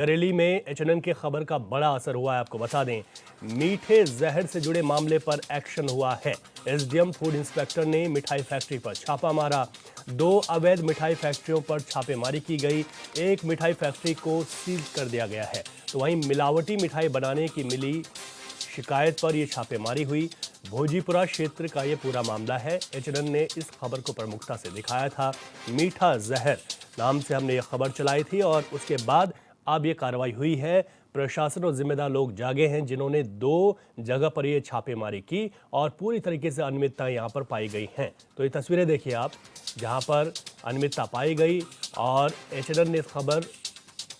बरेली में एचएनएन की खबर का बड़ा असर हुआ है। आपको बता दें, मीठे जहर से जुड़े मामले पर एक्शन हुआ है। एसडीएम फूड इंस्पेक्टर ने मिठाई फैक्ट्री पर छापा मारा। 2 अवैध मिठाई फैक्ट्रियों पर छापेमारी की गई। एक मिठाई फैक्ट्री को सील कर दिया गया है। तो वहीं मिलावटी मिठाई बनाने की मिली शिकायत पर यह छापेमारी हुई। भोजीपुरा क्षेत्र का ये पूरा मामला है। एचएनएन ने इस खबर को प्रमुखता से दिखाया था। मीठा जहर नाम से हमने ये खबर चलाई थी और उसके बाद अब ये कार्रवाई हुई है। प्रशासन और जिम्मेदार लोग जागे हैं, जिन्होंने 2 जगह पर ये छापेमारी की और पूरी तरीके से अनियमितताएं यहाँ पर पाई गई हैं। तो ये तस्वीरें देखिए आप, जहाँ पर अनियमितता पाई गई और एचएनएन ने इस खबर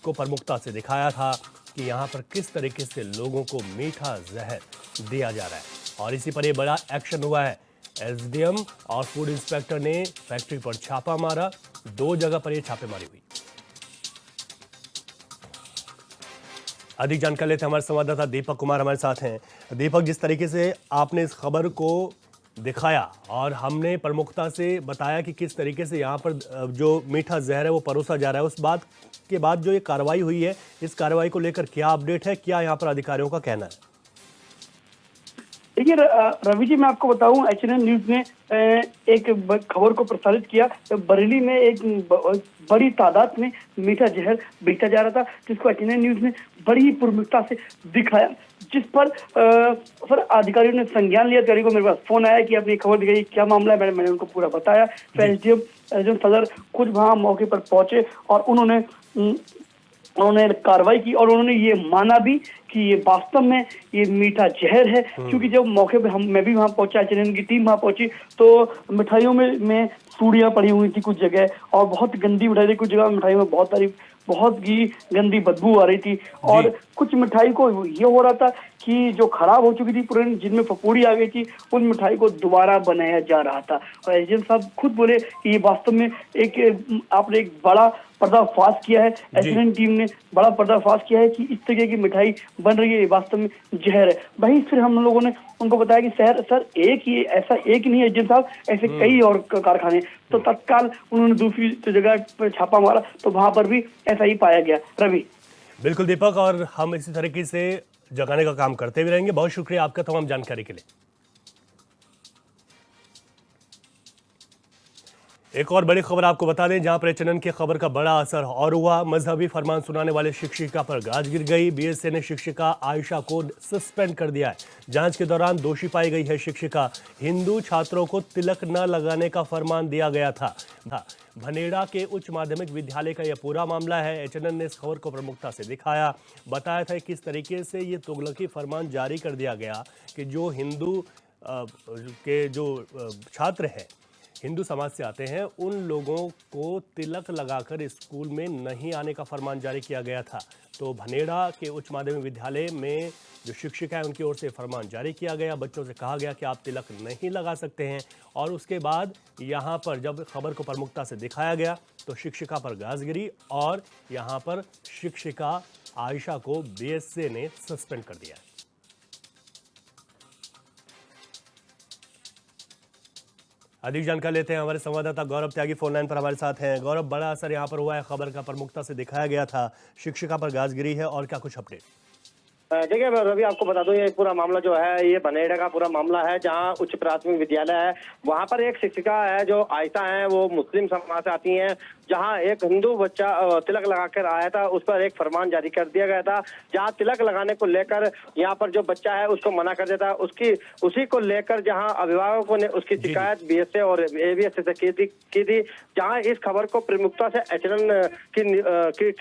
को प्रमुखता से दिखाया था कि यहाँ पर किस तरीके से लोगों को मीठा जहर दिया जा रहा है और इसी पर यह बड़ा एक्शन हुआ है। एसडीएम और फूड इंस्पेक्टर ने फैक्ट्री पर छापा मारा। 2 जगह पर यह छापेमारी हुई। अधिक जानकारी लेते हैं, हमारे संवाददाता दीपक कुमार हमारे साथ हैं। दीपक, जिस तरीके से आपने इस खबर को दिखाया और हमने प्रमुखता से बताया कि किस तरीके से यहाँ पर जो मीठा जहर है वो परोसा जा रहा है, उस बात के बाद जो ये कार्रवाई हुई है, इस कार्रवाई को लेकर क्या अपडेट है, क्या यहाँ पर अधिकारियों का कहना है? देखिए रवि जी, मैं आपको बताऊं, एचएनएन न्यूज ने एक खबर को प्रसारित किया। बरेली में एक बड़ी तादाद में मीठा जहर बेचा जा रहा था, जिसको एचएनएन न्यूज ने बड़ी ही प्रमुखता से दिखाया, जिस पर सर अधिकारियों ने संज्ञान लिया। अधिकारी को मेरे पास फोन आया कि आपने खबर दिखाई, क्या मामला है। मैंने उनको पूरा बताया। तो एसडीएम सदर खुद वहां मौके पर पहुंचे और उन्होंने कार्रवाई की और उन्होंने ये माना भी कि ये वास्तव में ये मीठा जहर है। क्योंकि जब मौके पे मैं भी वहां पहुंचा, एचएनएन की टीम वहां पहुंची, तो मिठाइयों में सूड़ियां पड़ी हुई थी कुछ जगह, और बहुत गंदी मिठाई थी। कुछ जगह मिठाई में बहुत ही गंदी बदबू आ रही थी और कुछ मिठाई को ये हो रहा था कि जो खराब हो चुकी थी पुरानी, जिनमें फफूंदी आ गई थी, उन मिठाई को दोबारा बनाया जा रहा था। और एसडीएम साहब खुद बोले कि ये वास्तव में आपने एक बड़ा पर्दाफाश किया है। एचएनएन टीम ने बड़ा पर्दाफाश किया है कि इस तरीके की मिठाई बन रही है, ये वास्तव में जहर है। वहीं फिर हम लोगों ने उनको बताया कि सर एक नहीं है एसडीएम साहब, ऐसे कई और कारखाने। तो तत्काल उन्होंने दूसरी जगह पर छापा मारा, तो वहां पर भी ऐसा ही पाया गया। रवि, बिल्कुल दीपक, और हम इसी तरीके से जगाने का काम करते भी रहेंगे। बहुत शुक्रिया आपका तमाम जानकारी के लिए। एक और बड़ी खबर आपको बता दें, जहां पर एचएनएन की खबर का बड़ा असर और हुआ। मजहबी फरमान सुनाने वाले शिक्षिका पर गाज गिर गई। बीएसए ने शिक्षिका आयशा को सस्पेंड कर दिया है। जांच के दौरान दोषी पाई गई है शिक्षिका। हिंदू छात्रों को तिलक न लगाने का फरमान दिया गया था। भनेड़ा के उच्च माध्यमिक विद्यालय का यह पूरा मामला है। एचएनएन ने इस खबर को प्रमुखता से दिखाया, बताया था किस तरीके से ये तुगलकी फरमान जारी कर दिया गया कि जो हिंदू के जो छात्र हैं, हिंदू समाज से आते हैं, उन लोगों को तिलक लगाकर स्कूल में नहीं आने का फरमान जारी किया गया था। तो भनेड़ा के उच्च माध्यमिक विद्यालय में जो शिक्षिका है, उनकी ओर से फरमान जारी किया गया। बच्चों से कहा गया कि आप तिलक नहीं लगा सकते हैं। और उसके बाद यहाँ पर जब खबर को प्रमुखता से दिखाया गया तो शिक्षिका पर गाज गिरी और यहाँ पर शिक्षिका आयशा को बीएसए ने सस्पेंड कर दिया। अधिक जानकारी लेते हैं, हमारे संवाददाता गौरव त्यागी फोन लाइन पर हमारे साथ हैं। गौरव, बड़ा असर यहाँ पर हुआ है, खबर का प्रमुखता से दिखाया गया था, शिक्षिका पर गाज गिरी है, और क्या कुछ अपडेट? देखिए रवि, आपको बता दूं, ये पूरा मामला जो है ये भनेड़ा का पूरा मामला है, जहां उच्च प्राथमिक विद्यालय है। वहां पर एक शिक्षिका है जो आयशा है, वो मुस्लिम समाज से आती हैं। जहां एक हिंदू बच्चा तिलक लगाकर आया था, उस पर एक फरमान जारी कर दिया गया था, जहां तिलक लगाने को लेकर यहाँ पर जो बच्चा है उसको मना कर देता, उसी को लेकर जहां अभिभावकों ने उसकी शिकायत बीएसए और एबीएसए से की थी। जहां इस खबर को प्रमुखता से एचएनएन की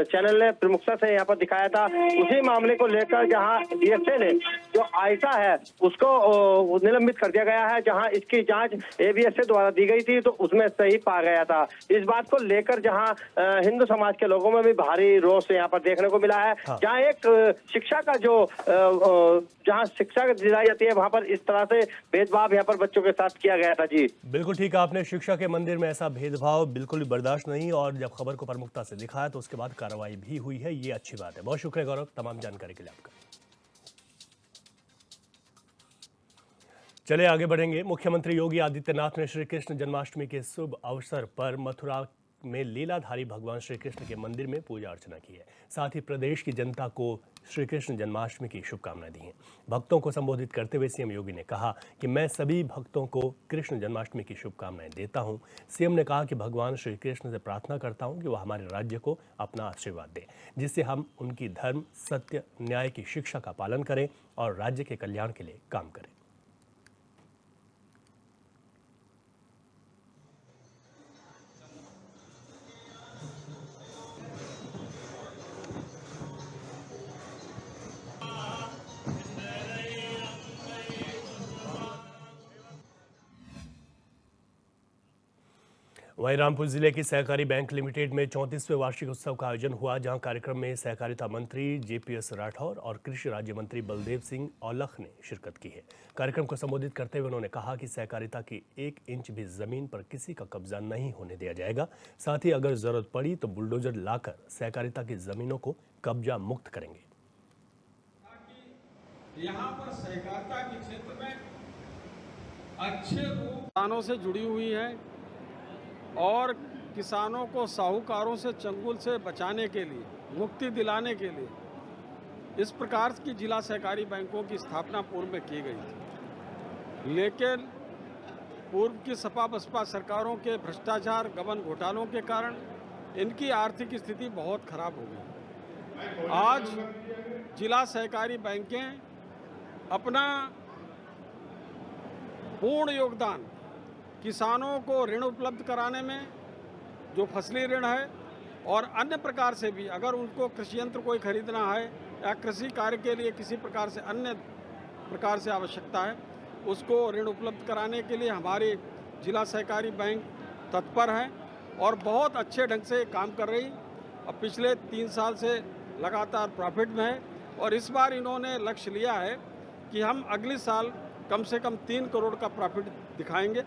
चैनल ने प्रमुखता से यहाँ पर दिखाया था। उसी मामले को लेकर जहां बीएसए ने जो आयशा है उसको निलंबित कर दिया गया है, जहां इसकी जांच एबीएसए द्वारा दी गई थी, तो उसमें सही पाया गया था। इस बात को लेकर जहां हिंदू समाज के लोगों में भी भारी रोष यहाँ पर देखने को मिला है। जहां एक शिक्षा का जहां शिक्षा दिलाई जाती है, वहां पर इस तरह से भेदभाव यहाँ पर बच्चों के साथ किया गया था। जी बिल्कुल ठीक है आपने, शिक्षा के मंदिर में ऐसा भेदभाव बिल्कुल भी बर्दाश्त नहीं। और जब खबर को प्रमुखता से दिखाया तो उसके बाद कार्रवाई भी हुई है, ये अच्छी बात है। बहुत शुक्रिया गौरव, तमाम जानकारी के लिए आपका। चले आगे बढ़ेंगे। मुख्यमंत्री योगी आदित्यनाथ ने श्री कृष्ण जन्माष्टमी के शुभ अवसर पर मथुरा में लीलाधारी भगवान श्री कृष्ण के मंदिर में पूजा अर्चना की है। साथ ही प्रदेश की जनता को श्री कृष्ण जन्माष्टमी की शुभकामनाएं दी हैं। भक्तों को संबोधित करते हुए सीएम योगी ने कहा कि मैं सभी भक्तों को कृष्ण जन्माष्टमी की शुभकामनाएं देता हूं। सीएम ने कहा कि भगवान श्री कृष्ण से प्रार्थना करता हूं कि वह हमारे राज्य को अपना आशीर्वाद दे, जिससे हम उनकी धर्म, सत्य, न्याय की शिक्षा का पालन करें और राज्य के कल्याण के लिए काम करें। वहीं रामपुर जिले की सहकारी बैंक लिमिटेड में 34वें वार्षिक उत्सव का आयोजन हुआ, जहां कार्यक्रम में सहकारिता मंत्री जेपीएस राठौर और कृषि राज्य मंत्री बलदेव सिंह औलख ने शिरकत की है। कार्यक्रम को संबोधित करते हुए उन्होंने कहा कि सहकारिता की 1 इंच भी जमीन पर किसी का कब्जा नहीं होने दिया जाएगा। साथ ही अगर जरूरत पड़ी तो बुलडोजर लाकर सहकारिता की जमीनों को कब्जा मुक्त करेंगे। यहाँ पर सहकारिता के क्षेत्र में अच्छे किसानों से जुड़ी हुई है और किसानों को साहूकारों से चंगुल से बचाने के लिए, मुक्ति दिलाने के लिए इस प्रकार की जिला सहकारी बैंकों की स्थापना पूर्व में की गई थी। लेकिन पूर्व की सपा बसपा सरकारों के भ्रष्टाचार, गबन घोटालों के कारण इनकी आर्थिक स्थिति बहुत खराब हो गई। आज जिला सहकारी बैंकें अपना पूर्ण योगदान किसानों को ऋण उपलब्ध कराने में, जो फसली ऋण है और अन्य प्रकार से भी, अगर उनको कृषि यंत्र कोई खरीदना है या कृषि कार्य के लिए किसी प्रकार से अन्य प्रकार से आवश्यकता है, उसको ऋण उपलब्ध कराने के लिए हमारे जिला सहकारी बैंक तत्पर है और बहुत अच्छे ढंग से काम कर रही। अब पिछले 3 साल से लगातार प्रॉफिट में है और इस बार इन्होंने लक्ष्य लिया है कि हम अगले साल कम से कम 3 करोड़ का प्रॉफिट दिखाएंगे।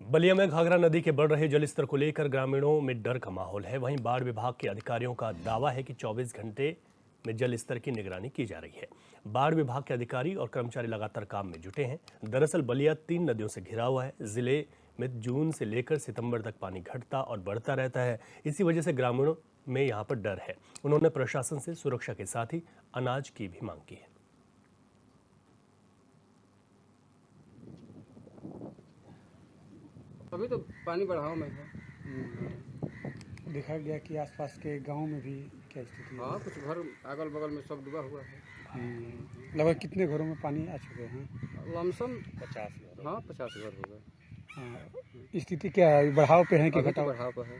बलिया में घाघरा नदी के बढ़ रहे जलस्तर को लेकर ग्रामीणों में डर का माहौल है। वहीं बाढ़ विभाग के अधिकारियों का दावा है कि 24 घंटे में जल स्तर की निगरानी की जा रही है। बाढ़ विभाग के अधिकारी और कर्मचारी लगातार काम में जुटे हैं। दरअसल बलिया 3 नदियों से घिरा हुआ है। जिले में जून से लेकर सितंबर तक पानी घटता और बढ़ता रहता है। इसी वजह से ग्रामीणों में यहाँ पर डर है। उन्होंने प्रशासन से सुरक्षा के साथ ही अनाज की भी मांग की है। अभी तो पानी बढ़ाव में है। देखा गया कि आसपास के गांव में भी क्या स्थिति है? हाँ, कुछ घर अगल बगल में सब डूबा हुआ है। लगभग कितने घरों में पानी आ चुके हैं? लमसम 50 घर। हाँ, 50 घर हो गए। हाँ, स्थिति क्या है? बढ़ाव पे है कि अभी तो घटाव? बढ़ाव पर है।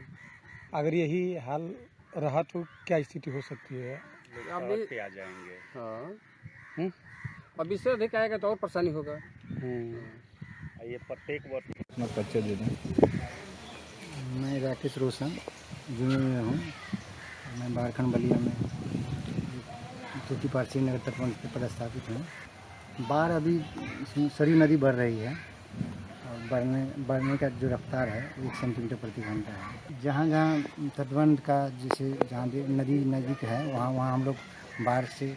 अगर यही हाल रहा तो क्या स्थिति हो सकती है? अभी पे आ जाएंगे। हाँ, अब इससे अधिक आएगा तो और परेशानी होगा। ये प्रत्येक वर्ष अपना परिचय दे दें। मैं राकेश रोशन जुमे में हूँ। मैं बारखंड बलिया में तुर्की पारसी नगर तटबंध पर पदस्थापित हूँ। बाढ़ अभी सरयू नदी बढ़ रही है और बढ़ने का जो रफ्तार है 1 सेंटीमीटर प्रति घंटा है। जहाँ जहाँ तटबंध का जैसे जहाँ नदी नज़दीक है वहाँ हम लोग बाढ़ से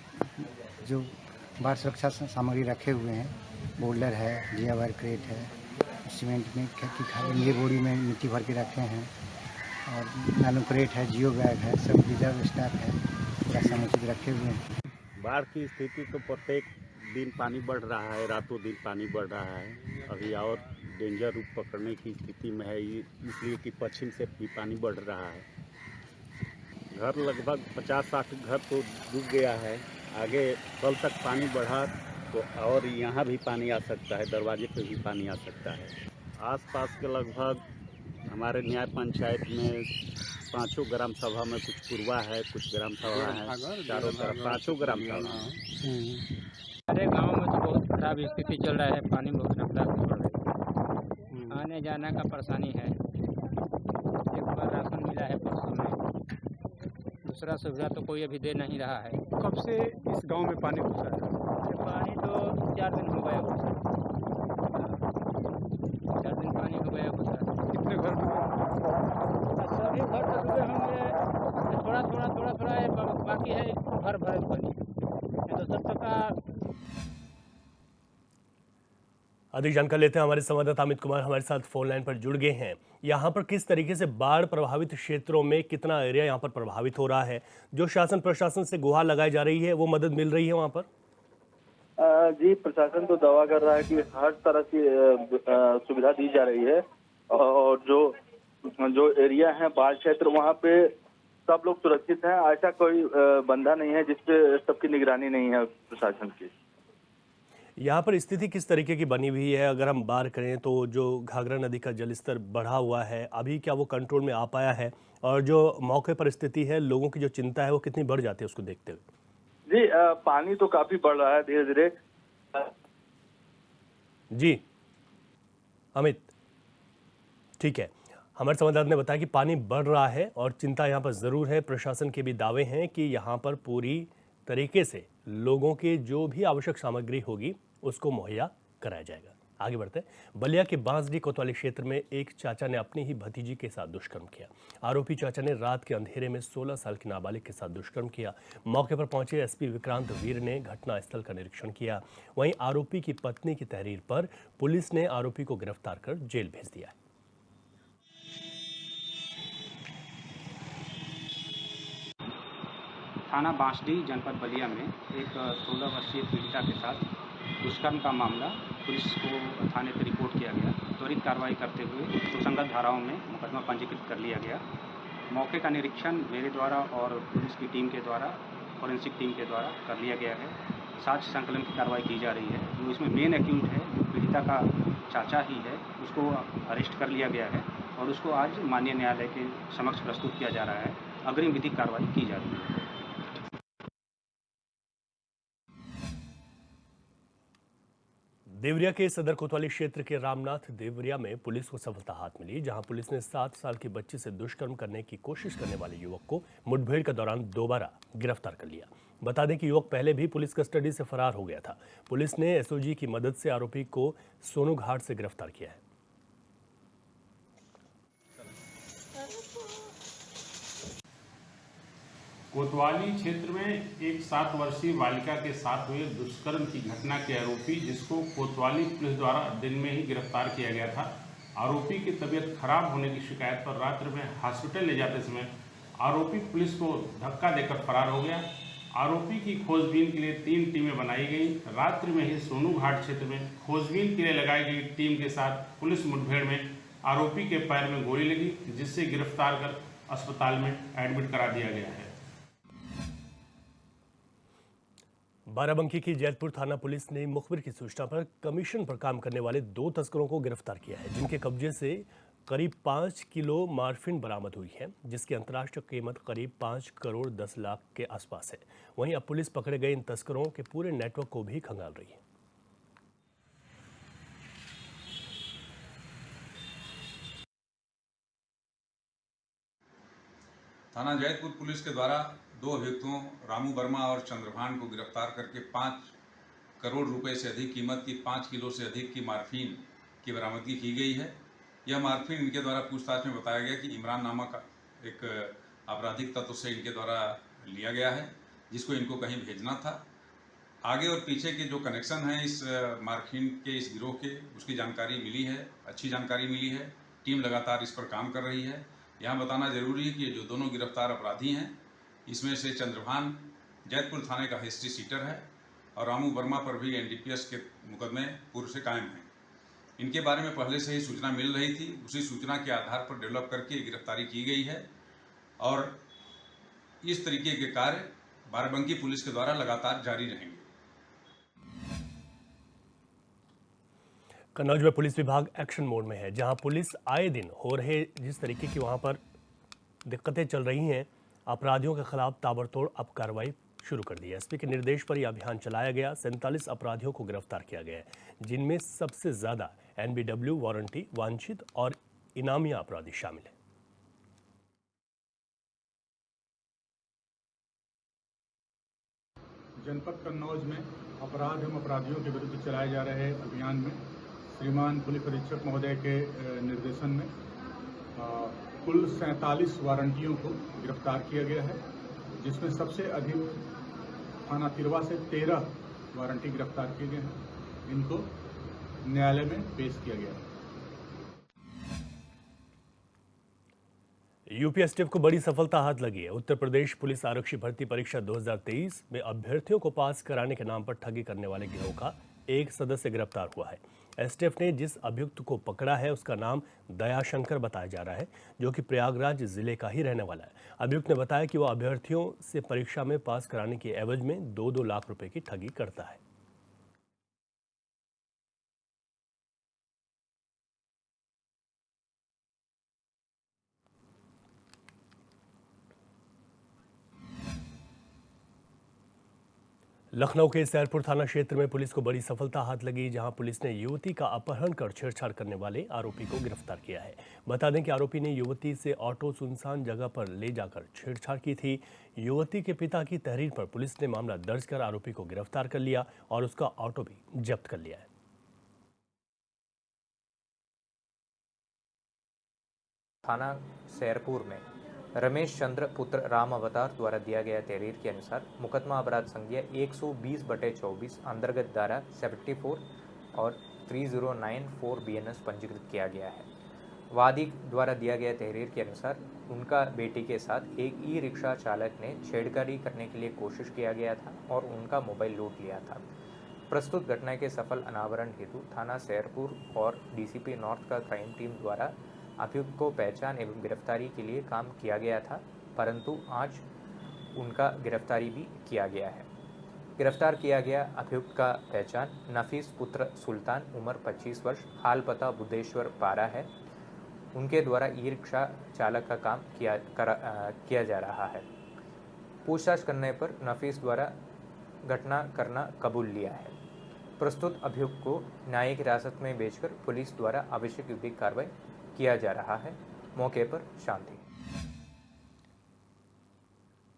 जो बाढ़ सुरक्षा सामग्री रखे हुए हैं, बोल्डर है, जिया वायर क्रेट है, सीमेंट में की खाली बोरी में मिट्टी भर के रखे हैं और नानो क्रेट है, जियो बैग है, सब रिजर्व स्टॉक है, पूरा समुचित रखे हुए हैं। बाढ़ की स्थिति तो प्रत्येक दिन पानी बढ़ रहा है, रातों दिन पानी बढ़ रहा है। अभी और डेंजर रूप पकड़ने की स्थिति में है, इसलिए कि पश्चिम से भी पानी बढ़ रहा है। घर लगभग 50-60 घर तो डूब गया है। आगे कल तक पानी बढ़ा तो और यहाँ भी पानी आ सकता है, दरवाजे पे भी पानी आ सकता है। आसपास के लगभग हमारे न्याय पंचायत में 5 ग्राम सभा में कुछ पूर्वा है, कुछ ग्राम सभा है, चारों तरफ 5 ग्राम सभा। हमारे गांव में तो बहुत खराब स्थिति चल रहा है। पानी बहुत रफ्तार से बढ़ रही है। आने जाने का परेशानी है। एक बार राशन मिला है परसों में, दूसरा सुविधा तो कोई अभी दे नहीं रहा है। कब से इस गांव में पानी घुसा है? पानी तो 4 दिन हो गया घुसा। 4 दिन पानी हो गया घुसा। कितने घर डूबे? सभी घर तो डूबे होंगे, थोड़ा बाकी है घर भरे पानी। तो 70 का अधिक जानकारी लेते हैं, हमारे संवाददाता अमित कुमार हमारे साथ फोन लाइन पर जुड़ गए हैं। यहाँ पर किस तरीके से बाढ़ प्रभावित क्षेत्रों में कितना एरिया यहाँ पर प्रभावित हो रहा है, जो शासन प्रशासन से गुहार लगाई जा रही है वो मदद मिल रही है वहाँ पर? जी, प्रशासन तो दावा कर रहा है कि हर तरह की सुविधा दी जा रही है और जो एरिया है बाढ़ क्षेत्र वहाँ पे सब लोग सुरक्षित हैं। ऐसा कोई बंधा नहीं है जिसपे सबकी निगरानी नहीं है प्रशासन की। यहाँ पर स्थिति किस तरीके की बनी हुई है? अगर हम बात करें तो जो घाघरा नदी का जलस्तर बढ़ा हुआ है, अभी क्या वो कंट्रोल में आ पाया है? और जो मौके पर स्थिति है, लोगों की जो चिंता है वो कितनी बढ़ जाती है उसको देखते हुए? जी, पानी तो काफी बढ़ रहा है धीरे धीरे। जी अमित, ठीक है, हमारे संवाददाता ने बताया कि पानी बढ़ रहा है और चिंता यहाँ पर ज़रूर है। प्रशासन के भी दावे हैं कि यहाँ पर पूरी तरीके से लोगों के जो भी आवश्यक सामग्री होगी उसको मुहैया कराया जाएगा। आगे बढ़ते हैं। बलिया के बांसडी कोतवाली क्षेत्र में एक चाचा ने अपनी ही भतीजी के साथ दुष्कर्म किया। आरोपी चाचा ने रात के अंधेरे में 16 साल की नाबालिग के साथ दुष्कर्म किया। मौके पर पहुंचे एसपी विक्रांत वीर ने घटनास्थल का निरीक्षण किया। वहीं आरोपी की पत्नी की तहरीर पर पुलिस ने आरोपी को गिरफ्तार कर जेल भेज दिया है। थाना बांसडी जनपद बलिया में एक 16 वर्षीय पीड़िता के साथ दुष्कर्म का मामला पुलिस को थाने पर रिपोर्ट किया गया। त्वरित कार्रवाई करते हुए सुसंगत धाराओं में मुकदमा पंजीकृत कर लिया गया। मौके का निरीक्षण मेरे द्वारा और पुलिस की टीम के द्वारा, फॉरेंसिक टीम के द्वारा कर लिया गया है। साक्ष्य संकलन की कार्रवाई की जा रही है। जो इसमें मेन एक्यूज है, जो पीड़िता का चाचा ही है, उसको अरेस्ट कर लिया गया है और उसको आज माननीय न्यायालय के समक्ष प्रस्तुत किया जा रहा है। अग्रिम विधिक कार्रवाई की जा रही है। देवरिया के सदर कोतवाली क्षेत्र के रामनाथ देवरिया में पुलिस को सफलता हाथ मिली, जहां पुलिस ने 7 साल की बच्ची से दुष्कर्म करने की कोशिश करने वाले युवक को मुठभेड़ के दौरान दोबारा गिरफ्तार कर लिया। बता दें कि युवक पहले भी पुलिस कस्टडी से फरार हो गया था। पुलिस ने एसओजी की मदद से आरोपी को सोनू घाट से गिरफ्तार किया है। कोतवाली क्षेत्र में एक 7 वर्षीय बालिका के साथ हुए दुष्कर्म की घटना के आरोपी, जिसको कोतवाली पुलिस द्वारा दिन में ही गिरफ्तार किया गया था। आरोपी की तबीयत खराब होने की शिकायत पर रात्रि में हॉस्पिटल ले जाते समय आरोपी पुलिस को धक्का देकर फरार हो गया। आरोपी की खोजबीन के लिए 3 टीमें बनाई गई। रात्रि में ही सोनू घाट क्षेत्र में खोजबीन के लिए लगाई गई टीम के साथ पुलिस मुठभेड़ में आरोपी के पैर में गोली लगी, जिससे गिरफ्तार कर अस्पताल में एडमिट करा दिया गया है। बाराबंकी की जैतपुर थाना पुलिस ने मुखबिर की सूचना पर कमीशन पर काम करने वाले 2 तस्करों को गिरफ्तार किया है, जिनके कब्जे से करीब 5 किलो मार्फिन बरामद हुई है, जिसकी अंतर्राष्ट्रीय कीमत करीब 5 करोड़ 10 लाख के आसपास है। वहीं अब पुलिस पकड़े गए इन तस्करों के पूरे नेटवर्क को भी खंगाल रही है। थाना जैतपुर पुलिस के द्वारा 2 अभियुक्तों रामू वर्मा और चंद्रभान को गिरफ्तार करके 5 करोड़ रुपए से अधिक कीमत की 5 किलो से अधिक की मार्फिन की बरामदगी की गई है। यह मार्फिन इनके द्वारा पूछताछ में बताया गया कि इमरान नामक एक आपराधिक तत्व से इनके द्वारा लिया गया है, जिसको इनको कहीं भेजना था। आगे और पीछे के जो कनेक्शन हैं इस मार्फिन के, इस गिरोह के, उसकी जानकारी मिली है, अच्छी जानकारी मिली है। टीम लगातार इस पर काम कर रही है। यहाँ बताना जरूरी है कि जो दोनों गिरफ्तार अपराधी हैं, इसमें से चंद्रभान जैतपुर थाने का हिस्ट्री सीटर है और रामू वर्मा पर भी एनडीपीएस के मुकदमे पूर्व से कायम हैं। इनके बारे में पहले से ही सूचना मिल रही थी। उसी सूचना के आधार पर डेवलप करके गिरफ्तारी की गई है और इस तरीके के कार्य बाराबंकी पुलिस के द्वारा लगातार जारी रहेंगे। कन्नौज में पुलिस विभाग एक्शन मोड में है, जहां पुलिस आए दिन हो रहे जिस तरीके की वहां पर दिक्कतें चल रही हैं, अपराधियों के खिलाफ ताबड़तोड़ अब कार्रवाई शुरू कर दी है। एसपी के निर्देश पर यह अभियान चलाया गया। 47 अपराधियों को गिरफ्तार किया गया है, जिनमें सबसे ज्यादा एनबीडब्ल्यू, वारंटी, वांछित और इनामिया अपराधी शामिल हैं। जनपद कन्नौज में अपराध एवं अपराधियों के विरुद्ध चलाए जा रहे अभियान में श्रीमान पुलिस अधीक्षक महोदय के निर्देशन में कुल 47 वारंटियों को गिरफ्तार किया गया है, जिसमें सबसे अधिक थाना तिरवा से 13 वारंटी गिरफ्तार किए गए हैं। इनको न्यायालय में पेश किया गया है। यूपीएसटीएफ को बड़ी सफलता हाथ लगी है। उत्तर प्रदेश पुलिस आरक्षी भर्ती परीक्षा 2023 में अभ्यर्थियों को पास कराने के नाम पर ठगी करने वाले गिरोह का एक सदस्य गिरफ्तार हुआ है। एसटीएफ ने जिस अभियुक्त को पकड़ा है उसका नाम दयाशंकर बताया जा रहा है, जो कि प्रयागराज जिले का ही रहने वाला है। अभियुक्त ने बताया कि वह अभ्यर्थियों से परीक्षा में पास कराने के एवज में 2-2 लाख रुपए की ठगी करता है। लखनऊ के सैरपुर थाना क्षेत्र में पुलिस को बड़ी सफलता हाथ लगी, जहां पुलिस ने युवती का अपहरण कर छेड़छाड़ करने वाले आरोपी को गिरफ्तार किया है। बता दें कि आरोपी ने युवती से ऑटो सुनसान जगह पर ले जाकर छेड़छाड़ की थी। युवती के पिता की तहरीर पर पुलिस ने मामला दर्ज कर आरोपी को गिरफ्तार कर लिया और उसका ऑटो भी जब्त कर लिया है। थाना सैरपुर में रमेश चंद्र पुत्र राम अवतार द्वारा दिया गया तहरीर के अनुसार मुकदमा अपराध संज्ञा 120/24 अंतर्गत धारा 74 और 3094 BNS पंजीकृत किया गया है। वादी द्वारा दिया गया तहरीर के अनुसार उनका बेटी के साथ एक ई रिक्शा चालक ने छेड़छाड़ी करने के लिए कोशिश किया गया था और उनका मोबाइल लूट लिया था। प्रस्तुत घटना के सफल अनावरण हेतु थाना सैरपुर और डीसीपी नॉर्थ का क्राइम टीम द्वारा अभियुक्त को पहचान एवं गिरफ्तारी के लिए काम किया गया था, परंतु आज उनका गिरफ्तारी भी किया गया है। गिरफ्तार किया गया अभियुक्त का पहचान नफीस पुत्र सुल्तान उम्र 25 वर्ष, हाल पता बुद्धेश्वर पारा है। उनके द्वारा ई रिक्शा चालक का काम किया जा रहा है। पूछताछ करने पर नफीस द्वारा घटना करना कबूल लिया है। प्रस्तुत अभियुक्त को न्यायिक हिरासत में भेजकर पुलिस द्वारा आवश्यक विधिक कार्रवाई किया जा रहा है। मौके पर शांति।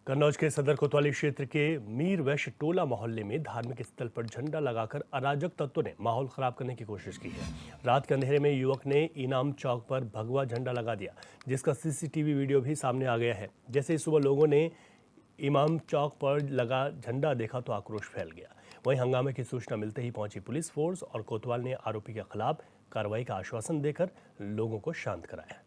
कन्नौज के सदर कोतवाली क्षेत्र के मीर वैश्य टोला मोहल्ले में धार्मिक स्थल पर झंडा लगाकर अराजक तत्वों ने माहौल खराब करने की कोशिश की है। रात के अंधेरे में युवक ने इनाम चौक पर भगवा झंडा लगा दिया, जिसका सीसीटीवी वीडियो भी सामने आ गया है। जैसे ही सुबह लोगों ने इमाम चौक पर लगा झंडा देखा तो आक्रोश फैल गया। वहीं हंगामे की सूचना मिलते ही पहुंची पुलिस फोर्स और कोतवाल ने आरोपी के खिलाफ कार्रवाई का आश्वासन देकर लोगों को शांत कराया।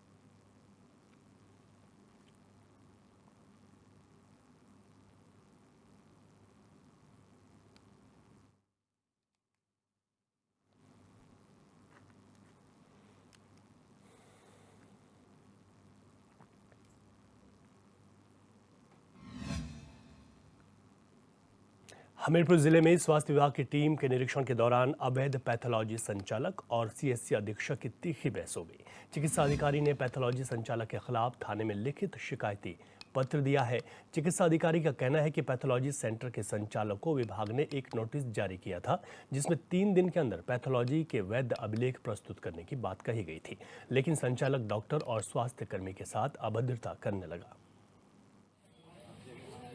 हमीरपुर जिले में स्वास्थ्य विभाग की टीम के निरीक्षण के दौरान अवैध पैथोलॉजी संचालक और सीएससी अधीक्षक की तीखी बहस हो गई। चिकित्सा अधिकारी ने पैथोलॉजी संचालक के खिलाफ थाने में लिखित शिकायती पत्र दिया है। चिकित्सा अधिकारी का कहना है कि पैथोलॉजी सेंटर के संचालक को विभाग ने एक नोटिस जारी किया था, जिसमें 3 दिन के अंदर पैथोलॉजी के वैध अभिलेख प्रस्तुत करने की बात कही गई थी, लेकिन संचालक डॉक्टर और स्वास्थ्य कर्मी के साथ अभद्रता करने लगा।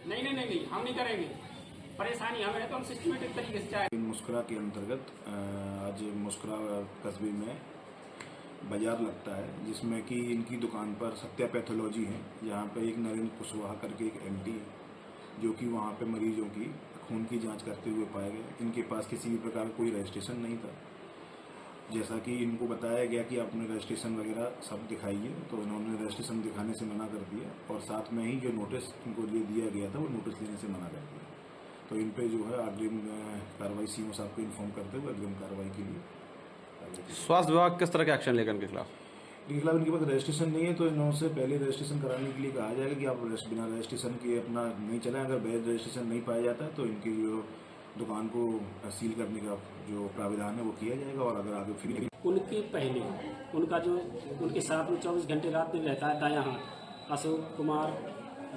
नहीं, हम नहीं करेंगे। परेशानी हमें तो हम सिस्टमेटिक तरीके से चाहे। मुस्कुरा के अंतर्गत आज मुस्कुरा कस्बे में बाजार लगता है, जिसमें कि इनकी दुकान पर सत्या पैथोलॉजी है, जहाँ पे एक नरेंद्र कुशवाहा करके एक एमटी है, जो कि वहाँ पे मरीजों की खून की जांच करते हुए पाए गए। इनके पास किसी भी प्रकार कोई रजिस्ट्रेशन नहीं था। जैसा कि इनको बताया गया कि आपने रजिस्ट्रेशन वगैरह सब दिखाइए, तो इन्होंने रजिस्ट्रेशन दिखाने से मना कर दिया और साथ में ही जो नोटिस इनको लिए दिया गया था वो नोटिस लेने से मना कर दिया। तो इन पे जो है अग्रिम कार्रवाई सीओ साहब को इन्फॉर्म करते हुए अग्रिम कार्रवाई के लिए। स्वास्थ्य विभाग किस तरह का एक्शन लेगा इनके खिलाफ? इनके पास रजिस्ट्रेशन नहीं है, तो इनसे पहले रजिस्ट्रेशन कराने के लिए कहा जाएगा कि आप बिना रजिस्ट्रेशन के अपना नहीं चलाएं। अगर वैध रजिस्ट्रेशन नहीं पाया जाता है तो इनकी जो दुकान को सील करने का जो प्राविधान है वो किया जाएगा। और अगर आगे फिर उनके पहले उनका जो उनके साथ में 24 घंटे रात में रहता है दायां हाथ अशोक कुमार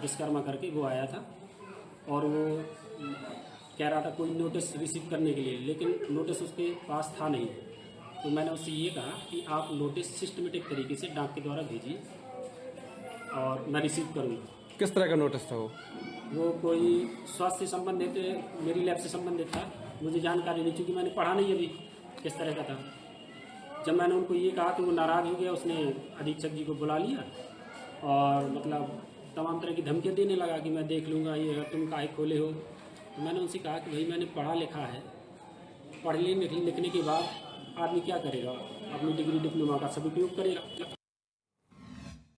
विश्वकर्मा करके, वो आया था और वो कह रहा था कोई नोटिस रिसीव करने के लिए, लेकिन नोटिस उसके पास था नहीं। तो मैंने उससे ये कहा कि आप नोटिस सिस्टमेटिक तरीके से डाक के द्वारा भेजिए और मैं रिसीव करूँगा। किस तरह का नोटिस था वो कोई स्वास्थ्य से संबंधित, मेरी लैब से संबंधित था। मुझे जानकारी नहीं, चूँकि मैंने पढ़ा नहीं अभी किस तरह का था। जब मैंने उनको ये कहा तो वो नाराज़ हो गया। उसने अधीक्षक जी को बुला लिया और मतलब तमाम तरह की धमकियाँ देने लगा कि मैं देख लूँगा, ये तुम काहे खोले हो। तो मैंने उनसे कहा कि भाई मैंने पढ़ा लिखा है, पढ़ने लिखने के बाद आदमी क्या करेगा, अपनी डिग्री डिप्लोमा का सदुपयोग करेगा।